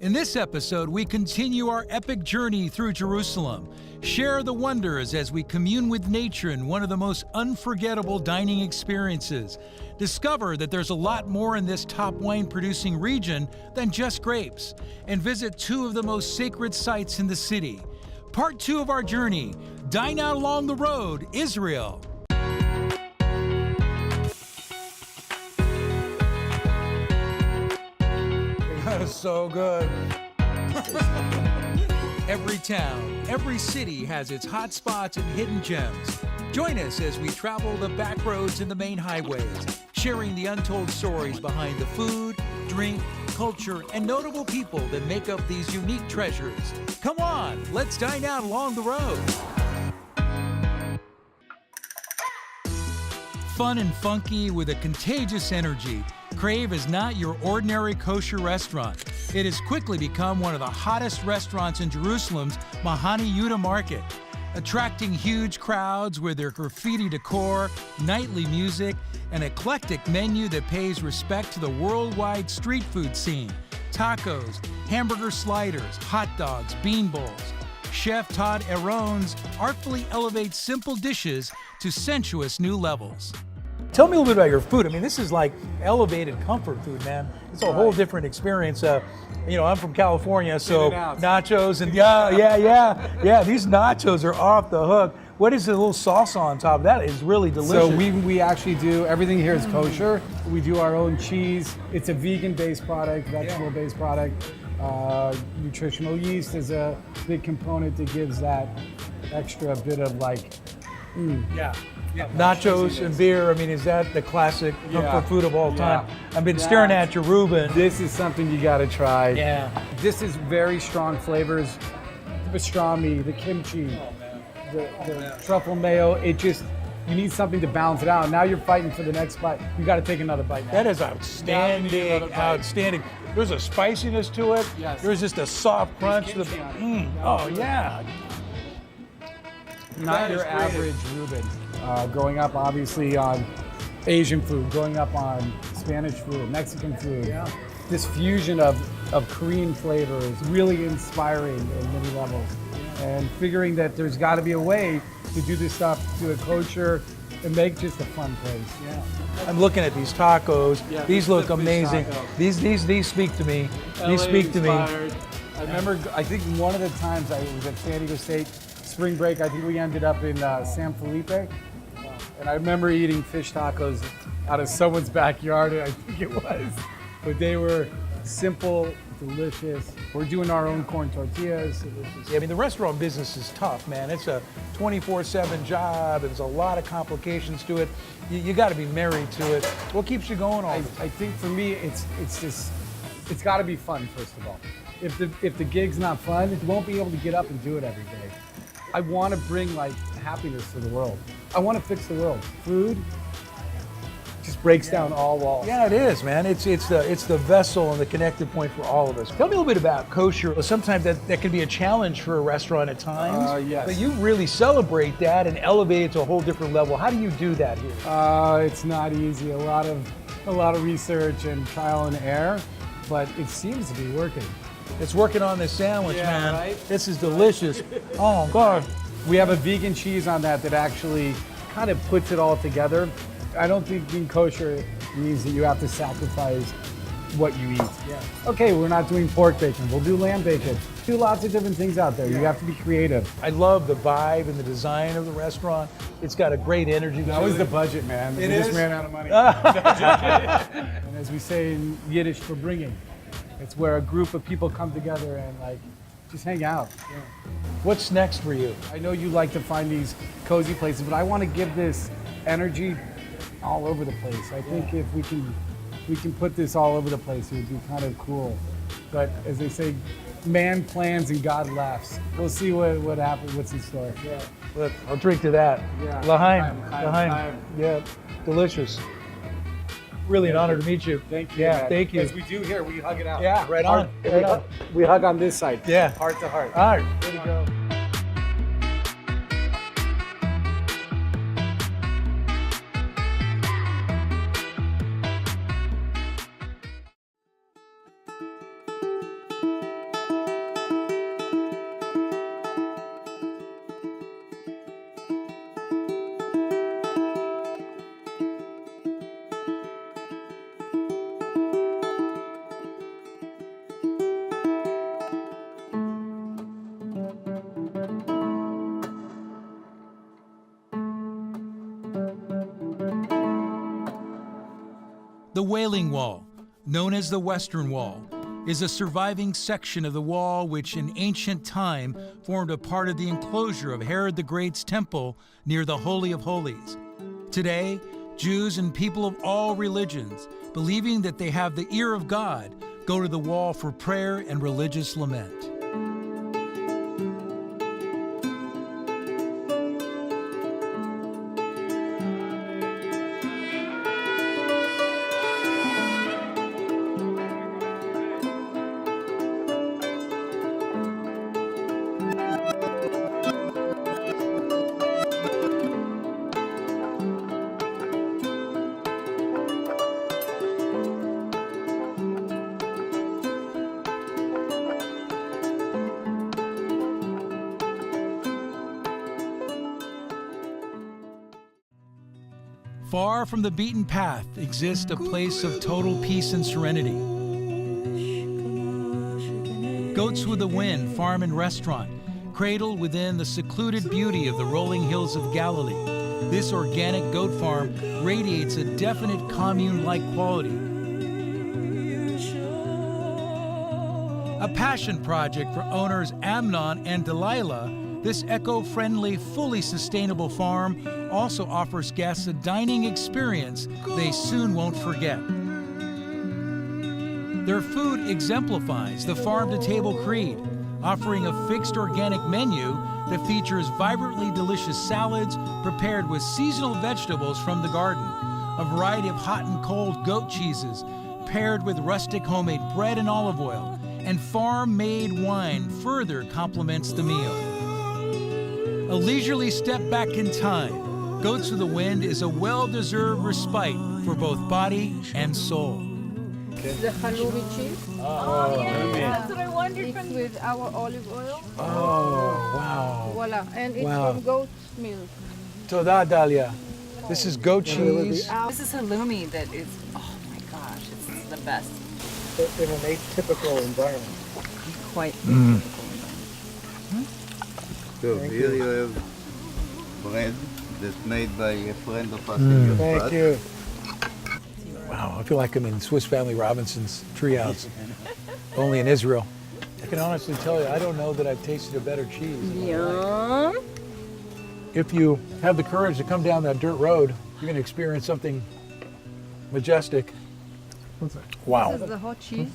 In this episode, we continue our epic journey through Jerusalem, share the wonders as we commune with nature in one of the most unforgettable dining experiences, discover that there's a lot more in this top wine-producing region than just grapes, and visit two of the most sacred sites in the city. Part 2 of our journey, Dine Out Along the Road, Israel. So good. Every town, every city has its hot spots and hidden gems. Join us as we travel the back roads and the main highways, sharing the untold stories behind the food, drink, culture, and notable people that make up these unique treasures. Come on, let's dine out along the road. Fun and funky with a contagious energy, Crave is not your ordinary kosher restaurant. It has quickly become one of the hottest restaurants in Jerusalem's Mahane Yehuda market, attracting huge crowds with their graffiti decor, nightly music, an eclectic menu that pays respect to the worldwide street food scene. Tacos, hamburger sliders, hot dogs, bean bowls. Chef Todd Aarons artfully elevates simple dishes to sensuous new levels. Tell me a little bit about your food. I mean, this is like elevated comfort food, man. It's a whole different experience. I'm from California, so nachos and yeah. These nachos are off the hook. What is the little salsa on top? That is really delicious. So we actually do, everything here is kosher. We do our own cheese. It's a vegan-based product, vegetable-based product. Nutritional yeast is a big component that gives that extra bit of nachos and beer. I mean, is that the classic comfort food of all time? I've been staring at your Reuben. This is something you got to try. Yeah. This is very strong flavors. The pastrami, the kimchi, the truffle mayo. You need something to balance it out. Now you're fighting for the next bite. You got to take another bite now. That is outstanding. Outstanding. There's a spiciness to it. Yes. There's just a soft crunch. Oh yeah. Not your average Reuben. Growing up, obviously, on Asian food, growing up on Spanish food, Mexican food. Yeah. This fusion of Korean flavor is really inspiring in many levels. Yeah. And figuring that there's got to be a way to do this stuff to a kosher and make just a fun place. Yeah. I'm looking at these tacos. Yeah, these look amazing. These speak to me. These speak to me. I remember, I think one of the times I was at San Diego State, spring break, I think we ended up in San Felipe. And I remember eating fish tacos out of someone's backyard, I think it was. But they were simple, delicious. We're doing our own corn tortillas. Yeah, I mean, the restaurant business is tough, man. It's a 24/7 job. There's a lot of complications to it. You got to be married to it. What keeps you going all the time? I think for me, it's got to be fun, first of all. If the gig's not fun, you won't be able to get up and do it every day. I want to bring happiness to the world. I want to fix the world. Food just breaks down all walls. Yeah, it is, man. It's the vessel and the connected point for all of us. Tell me a little bit about kosher. Sometimes that can be a challenge for a restaurant at times. Yes. But you really celebrate that and elevate it to a whole different level. How do you do that here? It's not easy. A lot of research and trial and error, but it seems to be working. It's working on this sandwich, man. Right? This is delicious. Oh, God. We have a vegan cheese on that actually kind of puts it all together. I don't think being kosher means that you have to sacrifice what you eat. Yeah. Okay, we're not doing pork bacon. We'll do lamb bacon. Do lots of different things out there. You have to be creative. I love the vibe and the design of the restaurant. It's got a great energy. That was the budget, man. We just ran out of money. And as we say in Yiddish, for bringing. It's where a group of people come together and just hang out. Yeah. What's next for you? I know you like to find these cozy places, but I want to give this energy all over the place. I think if we can put this all over the place, it would be kind of cool. But as they say, man plans and God laughs. We'll see what happens, what's in store. Yeah. Look, I'll drink to that. Yeah. L'chaim. Yeah, delicious. Really an honor to meet you. Thank you. Yeah, thank you. As we do here, we hug it out. Yeah, right on. We hug on this side. Yeah. Heart to heart. All right, there we go. The Wailing Wall, known as the Western Wall, is a surviving section of the wall which in ancient time formed a part of the enclosure of Herod the Great's temple near the Holy of Holies. Today, Jews and people of all religions, believing that they have the ear of God, go to the wall for prayer and religious lament. Far from the beaten path exists a place of total peace and serenity. Goats with the Wind Farm and Restaurant, cradled within the secluded beauty of the rolling hills of Galilee. This organic goat farm radiates a definite commune-like quality. A passion project for owners Amnon and Delilah, this eco-friendly, fully sustainable farm also offers guests a dining experience they soon won't forget. Their food exemplifies the farm-to-table creed, offering a fixed organic menu that features vibrantly delicious salads prepared with seasonal vegetables from the garden, a variety of hot and cold goat cheeses paired with rustic homemade bread and olive oil, and farm-made wine further complements the meal. A leisurely step back in time, Goats with the Wind is a well-deserved respite for both body and soul. The halloumi cheese. Oh, yeah, that's what I wondered Mixed with our olive oil. Oh, wow. Voila. And it's Wow. from goat milk. Toda, Dalia. This is goat cheese. This is halloumi that is, oh my gosh, it's the best. In an atypical environment. Quite So here you have bread that's made by a friend of us in your Thank spot. you. Wow, I feel like I'm in Swiss Family Robinson's treehouse, only in Israel. I can honestly tell you, I don't know that I've tasted a better cheese. Yum. If you have the courage to come down that dirt road, you're going to experience something majestic. Wow. This is the hot cheese,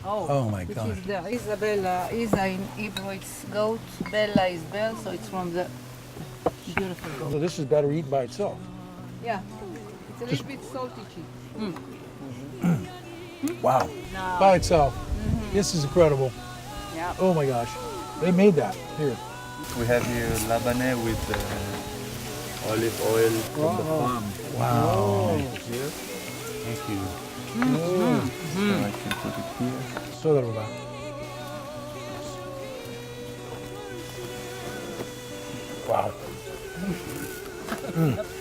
Oh my which God. is the Isabella. Isa in Hebrew it's goat, Bella is bell, so it's from the beautiful So goat. this is better eaten by itself. Yeah, it's a little bit salty cheese. Wow. By itself. This is incredible. Yeah. Oh my gosh. They made that. Here. We have here labane with olive oil from the farm. Wow. Here. Thank you. So I can put it here. So that about. Wow.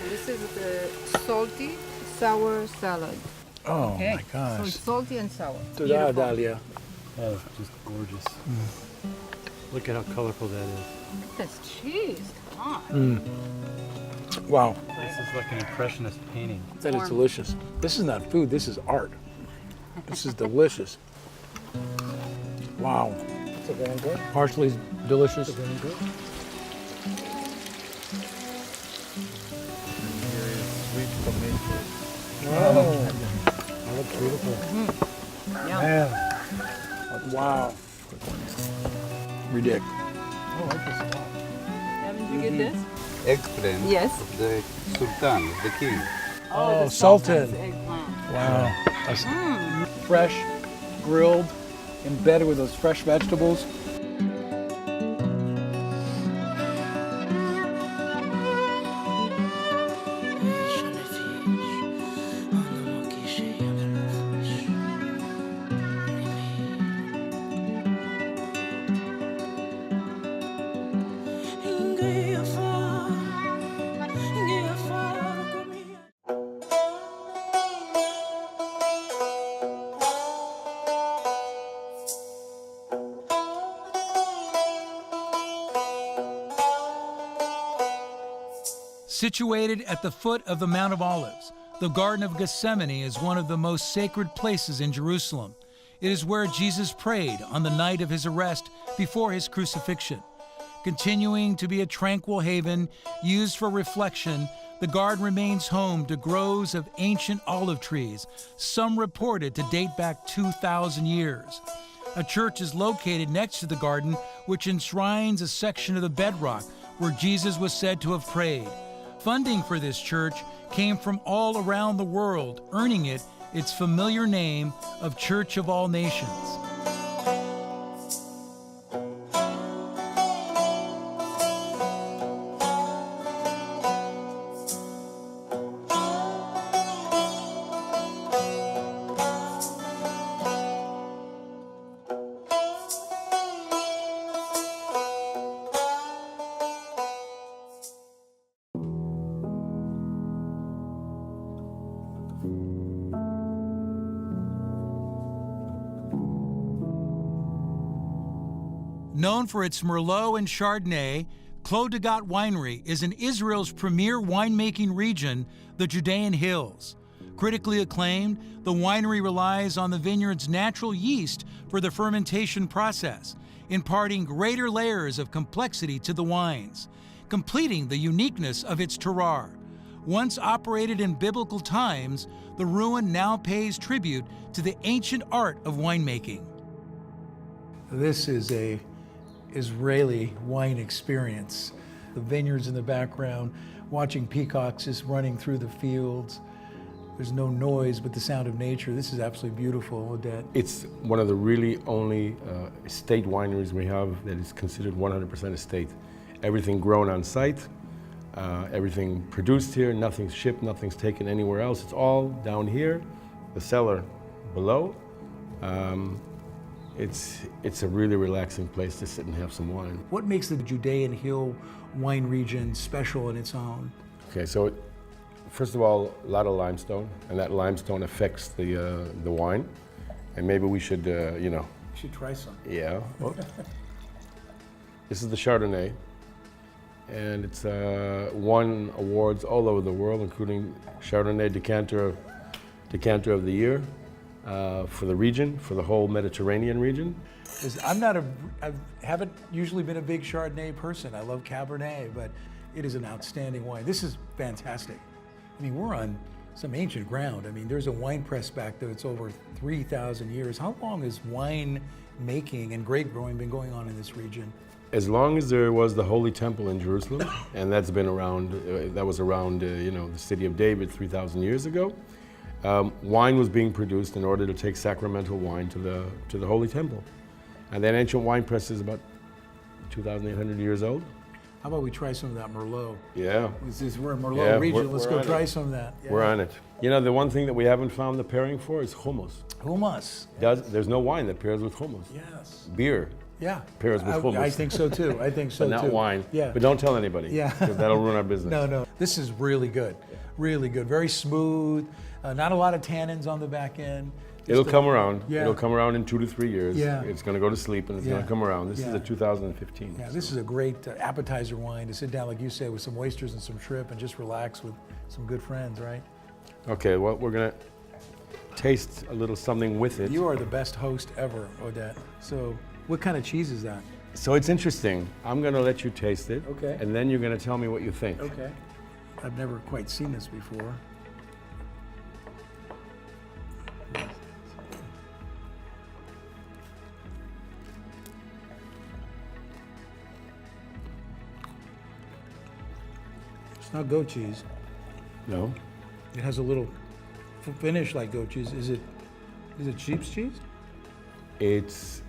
This is the salty sour salad. Oh Okay. my So gosh. it's salty and sour. Toda, Dalia. Oh, just gorgeous. Look at how colorful that is. That's cheese. Come on. Wow. This is like an impressionist painting. That is delicious. This is not food, this is art. This is delicious. Wow. It's a Van Gogh. Partially delicious. And here is sweet tomato. Oh, that looks beautiful. Man. Wow. Ridiculous. Haven't you get this? Eggplant Yes. of the Sultan, of the king. Oh, the Sultan. Sultan's eggplant. Wow. That's fresh, grilled, embedded with those fresh vegetables. Situated at the foot of the Mount of Olives, The Garden of Gethsemane is one of the most sacred places in Jerusalem. It is where Jesus prayed on the night of his arrest before his crucifixion. Continuing to be a tranquil haven used for reflection, the garden remains home to groves of ancient olive trees, some reported to date back 2,000 years. A church is located next to the garden, which enshrines a section of the bedrock where Jesus was said to have prayed. Funding for this church came from all around the world, earning it its familiar name of Church of All Nations. Known for its Merlot and Chardonnay, Clos de Gat Winery is in Israel's premier winemaking region, the Judean Hills. Critically acclaimed, the winery relies on the vineyard's natural yeast for the fermentation process, imparting greater layers of complexity to the wines, completing the uniqueness of its terroir. Once operated in biblical times, the ruin now pays tribute to the ancient art of winemaking. This is a Israeli wine experience. The vineyards in the background, watching peacocks just running through the fields. There's no noise but the sound of nature. This is absolutely beautiful, Odette. It's one of the really only estate wineries we have that is considered 100% estate. Everything grown on site, everything produced here, nothing's shipped, nothing's taken anywhere else. It's all down here, the cellar below. It's a really relaxing place to sit and have some wine. What makes the Judean Hill wine region special in its own? Okay, so first of all, a lot of limestone, and that limestone affects the wine. And maybe we should, you know. You should try some. Yeah. Well, this is the Chardonnay, and it's won awards all over the world, including Chardonnay Decanter of the Year. For the region, for the whole Mediterranean region. I haven't usually been a big Chardonnay person. I love Cabernet, but it is an outstanding wine. This is fantastic. I mean, we're on some ancient ground. I mean, there's a wine press back there that's over 3,000 years. How long has wine making and grape growing been going on in this region? As long as there was the Holy Temple in Jerusalem, and that's been around, that was around, you know, the city of David 3,000 years ago. Wine was being produced in order to take sacramental wine to the Holy Temple. And that ancient wine press is about 2,800 years old. How about we try some of that Merlot? Yeah. We're in Merlot region. Let's go try some of that. Yeah. We're on it. You know, the one thing that we haven't found the pairing for is hummus. Hummus. There's no wine that pairs with hummus. Yes. Beer. Yeah. Pairs with hummus. I think so too. I think so but too. Not wine. Yeah. But don't tell anybody. Yeah. Because that'll ruin our business. No. This is really good. Really good. Very smooth. Not a lot of tannins on the back end. It'll come around. Yeah. It'll come around in 2 to 3 years. Yeah. It's going to go to sleep and it's going to come around. This is a 2015. Yeah, this is a great appetizer wine to sit down, like you say, with some oysters and some shrimp and just relax with some good friends, right? Okay, well, we're going to taste a little something with it. You are the best host ever, Odette. So what kind of cheese is that? So it's interesting. I'm going to let you taste it. Okay. And then you're going to tell me what you think. Okay. I've never quite seen this before. It's not goat cheese. No. It has a little finish like goat cheese. Is it sheep's cheese? It's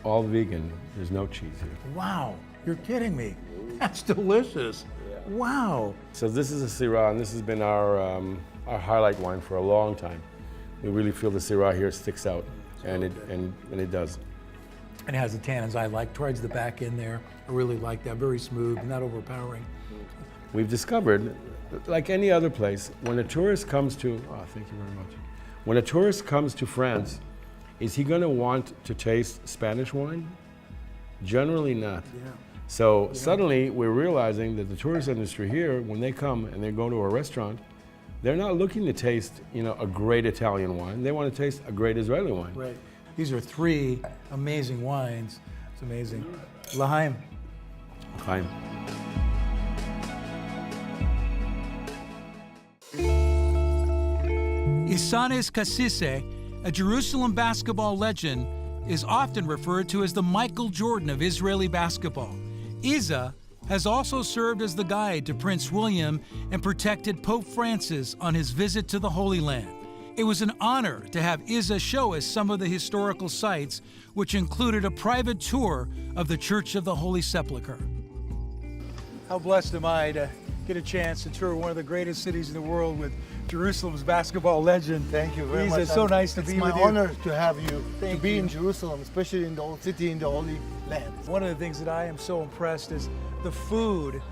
all vegan. There's no cheese here. Wow, you're kidding me. That's delicious. Yeah. Wow. So this is a Syrah, and this has been our highlight wine for a long time. We really feel the Syrah here sticks out, and it does. And it has the tannins I like towards the back end there. I really like that. Very smooth, not overpowering. We've discovered, like any other place, when a tourist comes to, thank you very much. When a tourist comes to France, is he going to want to taste Spanish wine? Generally not. Yeah. So suddenly we're realizing that the tourist industry here, when they come and they go to a restaurant, they're not looking to taste, a great Italian wine. They want to taste a great Israeli wine. Right. These are 3 amazing wines. It's amazing. L'chaim. Chaim. Isanes Kasise, a Jerusalem basketball legend, is often referred to as the Michael Jordan of Israeli basketball. Isa has also served as the guide to Prince William and protected Pope Francis on his visit to the Holy Land. It was an honor to have Isa show us some of the historical sites, which included a private tour of the Church of the Holy Sepulchre. How blessed am I to get a chance to tour one of the greatest cities in the world with Jerusalem's basketball legend. Thank you very much. It's so nice to be with you. It's my honor to have you, Thank to be you. in Jerusalem, especially in the old city, in the Holy Land. One of the things that I am so impressed is the food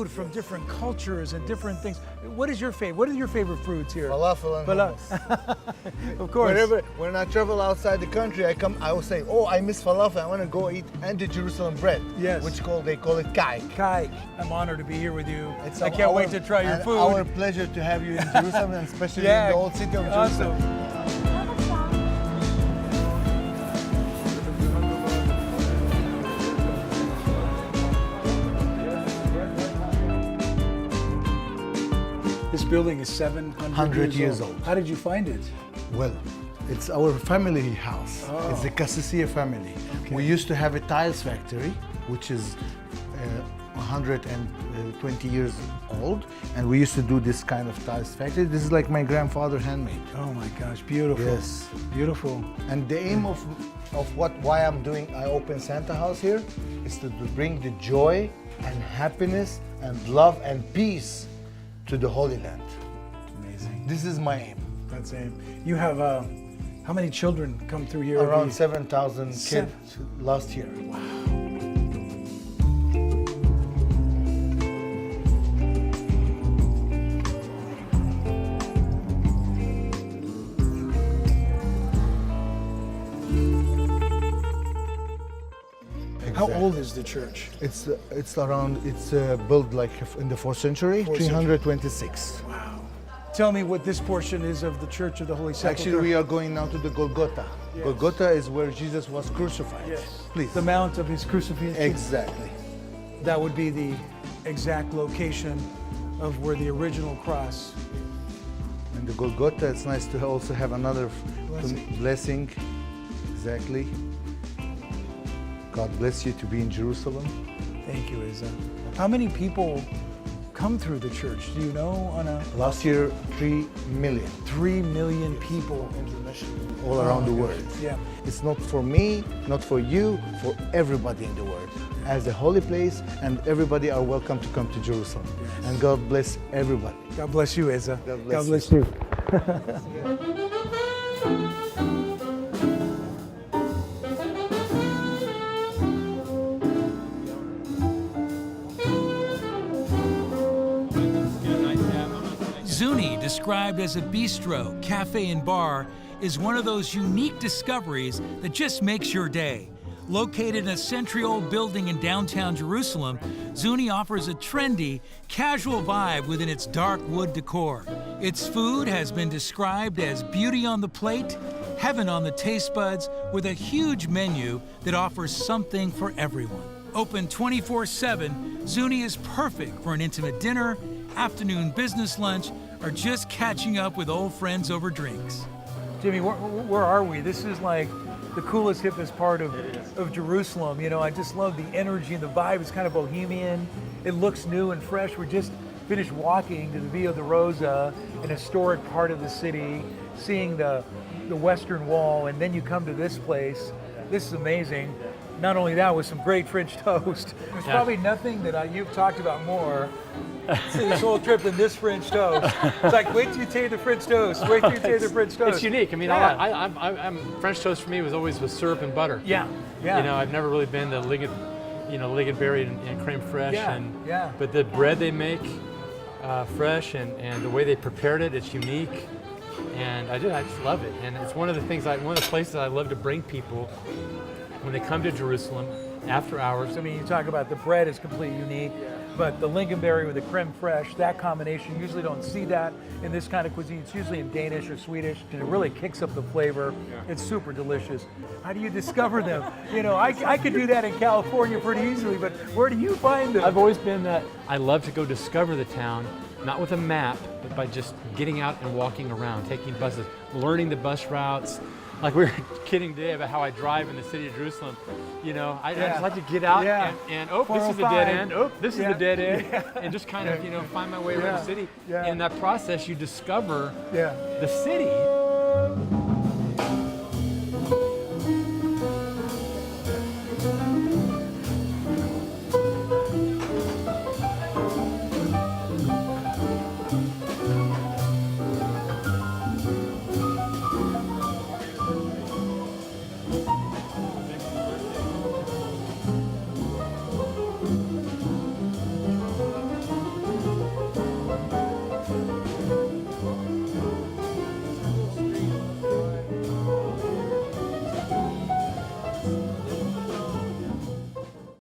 from different cultures and different things. What is your favorite? What are your favorite foods here? Falafel and hummus. Of course. When I travel outside the country, I will say, oh, I miss falafel. I want to go eat anti-Jerusalem bread. Yes. They call it kai. Kai, I'm honored to be here with you. It's I can't wait to try your food. Our pleasure to have you in Jerusalem, and especially in the old city of Jerusalem. Awesome. This building is 700 years old. How did you find it? Well, it's our family house. Oh. It's the Casisia family. Okay. We used to have a tiles factory, which is 120 years old, and we used to do this kind of tiles factory. This is like my grandfather handmade. Oh my gosh, beautiful. Yes. Beautiful. And the aim of why I open Santa House here is to bring the joy and happiness and love and peace to the Holy Land. Amazing. This is my aim. That's it. You have, how many children come through here? Around every- 7,000 Seven. kids last year. How old is the church? It's built like in the 4th century, 326. Wow. Tell me what this portion is of the Church of the Holy Sepulchre. Actually, we are going now to the Golgotha. Yes. Golgotha is where Jesus was crucified. Yes. Please. The mount of his crucifixion. Exactly. That would be the exact location of where the original cross. And the Golgotha, it's nice to also have another blessing. Exactly. God bless you to be in Jerusalem. Thank you, Isa. How many people come through the church? Do you know on a Last year, 3 million 3 million people? all around the my world. gosh. Yeah. It's not for me, not for you, for everybody in the world. As a holy place, and everybody are welcome to come to Jerusalem. And God bless everybody. God bless you, Isa. God bless bless you. Zuni, described as a bistro, cafe, and bar, is one of those unique discoveries that just makes your day. Located in a century-old building in downtown Jerusalem, Zuni offers a trendy, casual vibe within its dark wood decor. Its food has been described as beauty on the plate, heaven on the taste buds, with a huge menu that offers something for everyone. Open 24/7, Zuni is perfect for an intimate dinner, afternoon business lunch, or just catching up with old friends over drinks. Jimmy, where are we? This is like the coolest, hippest part of Jerusalem. You know, I just love the energy and the vibe. It's kind of bohemian. It looks new and fresh. We just finished walking to the Via Dolorosa, an historic part of the city, seeing the Western Wall, and then you come to this place. This is amazing. Not only that, with some great French toast. There's probably nothing that you've talked about more this whole trip than this French toast. It's like, wait till you taste the French toast. Wait till you taste the French toast. It's unique. I mean, Yeah. I'm French toast for me was always with syrup and butter. Yeah, yeah. You know, I've never really been the Ligonberry and creme fraiche. Yeah. But the bread they make fresh and the way they prepared it, it's unique. And I just love it. And it's one of the things, one of the places I love to bring people when they come to Jerusalem after hours. I mean, you talk about the bread is completely unique. but the lingonberry with the creme fraiche, that combination, you usually don't see that in this kind of cuisine. It's usually in Danish or Swedish, and it really kicks up the flavor. It's super delicious. How do you discover them? You know, I could do that in California pretty easily, but where do you find them? I've always been that I love to go discover the town, not with a map, but by just getting out and walking around, taking buses, learning the bus routes. Like we were kidding today about how I drive in the city of Jerusalem. You know, I just like to get out and oh, this is the dead end. Oh, this is the dead end. And just kind of, you know, find my way around the city. And in that process, you discover the city.